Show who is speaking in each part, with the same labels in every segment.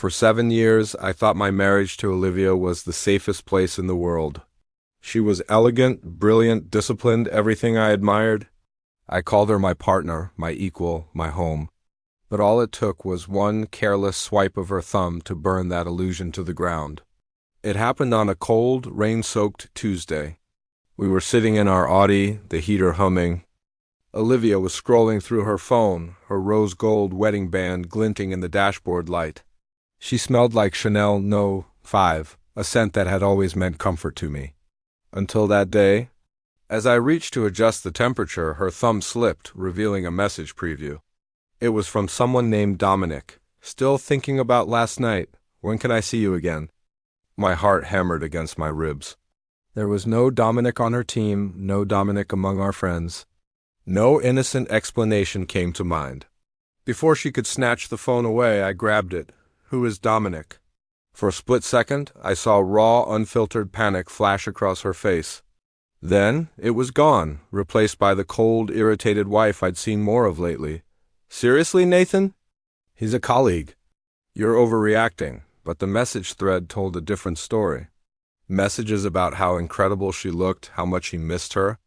Speaker 1: For 7 years, I thought my marriage to Olivia was the safest place in the world. She was elegant, brilliant, disciplined, everything I admired. I called her my partner, my equal, my home. But all it took was one careless swipe of her thumb to burn that illusion to the ground. It happened on a cold, rain-soaked Tuesday. We were sitting in our Audi, the heater humming. Olivia was scrolling through her phone, her rose gold wedding band glinting in the dashboard light. She smelled like Chanel No. 5, a scent that had always meant comfort to me. Until that day, as I reached to adjust the temperature, her thumb slipped, revealing a message preview. It was from someone named Dominic. Still thinking about last night. When can I see you again? My heart hammered against my ribs. There was no Dominic on her team, no Dominic among our friends. No innocent explanation came to mind. Before she could snatch the phone away, I grabbed it. Who is Dominic? For a split second, I saw raw, unfiltered panic flash across her face. Then, it was gone, replaced by the cold, irritated wife I'd seen more of lately. Seriously, Nathan? He's a colleague. You're overreacting, but the message thread told a different story. Messages about how incredible she looked, how much he missed her.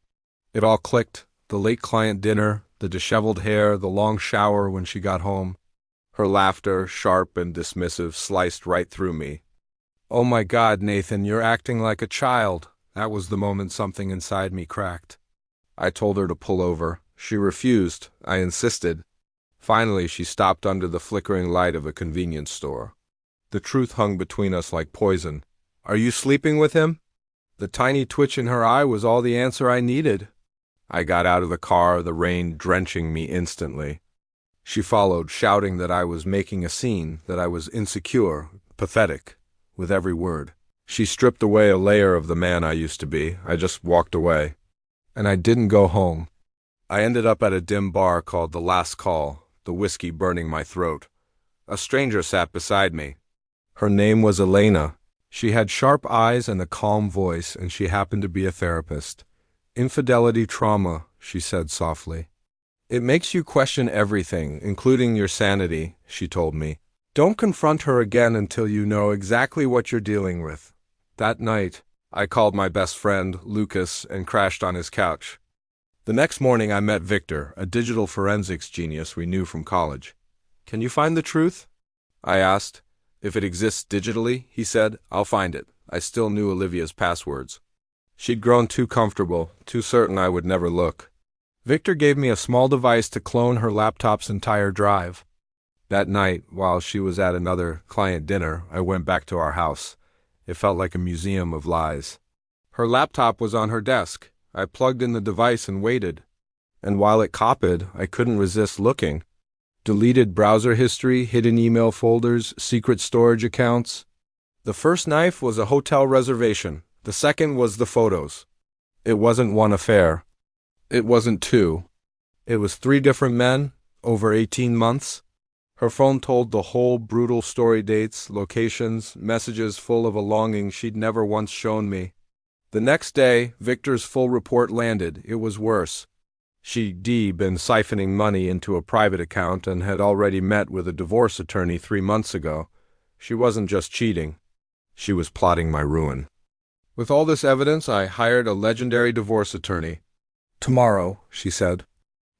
Speaker 1: It all clicked. The late client dinner, the disheveled hair, the long shower when she got home. Her laughter, sharp and dismissive, sliced right through me. Oh my God, Nathan, you're acting like a child. That was the moment something inside me cracked. I told her to pull over. She refused. I insisted. Finally, she stopped under the flickering light of a convenience store. The truth hung between us like poison. Are you sleeping with him? The tiny twitch in her eye was all the answer I needed. I got out of the car, the rain drenching me instantly. She followed, shouting that I was making a scene, that I was insecure, pathetic, with every word. She stripped away a layer of the man I used to be. I just walked away. And I didn't go home. I ended up at a dim bar called The Last Call, the whiskey burning my throat. A stranger sat beside me. Her name was Elena. She had sharp eyes and a calm voice, and she happened to be a therapist. Infidelity trauma, she said softly. It makes you question everything, including your sanity, she told me. Don't confront her again until you know exactly what you're dealing with. That night, I called my best friend, Lucas, and crashed on his couch. The next morning I met Victor, a digital forensics genius we knew from college. Can you find the truth? I asked. If it exists digitally, he said, I'll find it. I still knew Olivia's passwords. She'd grown too comfortable, too certain I would never look. Victor gave me a small device to clone her laptop's entire drive. That night, while she was at another client dinner, I went back to our house. It felt like a museum of lies. Her laptop was on her desk. I plugged in the device and waited. And while it copied, I couldn't resist looking. Deleted browser history, hidden email folders, secret storage accounts. The first knife was a hotel reservation. The second was the photos. It wasn't one affair. It wasn't two. It was 3 different men, over 18 months. Her phone told the whole brutal story, dates, locations, messages full of a longing she'd never once shown me. The next day, Victor's full report landed. It was worse. She'd been siphoning money into a private account and had already met with a divorce attorney 3 months ago. She wasn't just cheating. She was plotting my ruin. With all this evidence, I hired a legendary divorce attorney. Tomorrow, she said.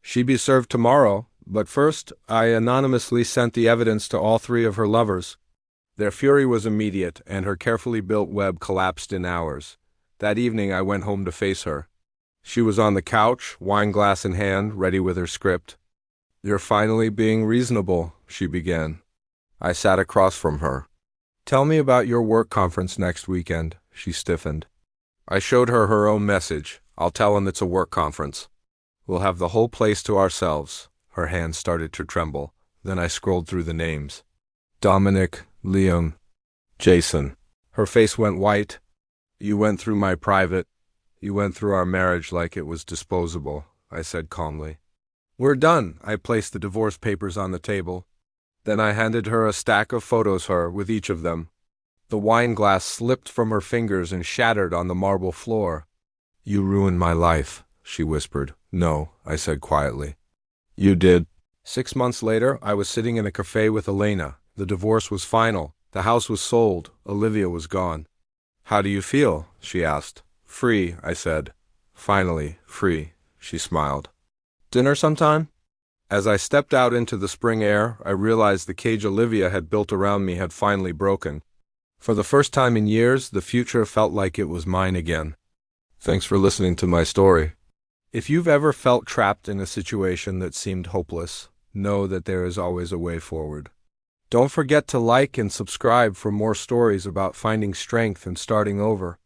Speaker 1: She'd be served tomorrow, but first, I anonymously sent the evidence to all 3 of her lovers. Their fury was immediate, and her carefully built web collapsed in hours. That evening, I went home to face her. She was on the couch, wine glass in hand, ready with her script. You're finally being reasonable, she began. I sat across from her. Tell me about your work conference next weekend, she stiffened. I showed her her own message. I'll tell him it's a work conference. We'll have the whole place to ourselves. Her hands started to tremble. Then I scrolled through the names. Dominic, Liam, Jason. Her face went white. You went through my private. You went through our marriage like it was disposable, I said calmly. We're done. I placed the divorce papers on the table. Then I handed her a stack of photos with each of them. The wine glass slipped from her fingers and shattered on the marble floor. You ruined my life, she whispered. No, I said quietly. You did. 6 months later, I was sitting in a cafe with Elena. The divorce was final. The house was sold. Olivia was gone. "How do you feel?" she asked. "Free," I said. "Finally, free," she smiled. "Dinner sometime?" As I stepped out into the spring air, I realized the cage Olivia had built around me had finally broken. For the first time in years, the future felt like it was mine again. Thanks for listening to my story. If you've ever felt trapped in a situation that seemed hopeless, know that there is always a way forward. Don't forget to like and subscribe for more stories about finding strength and starting over.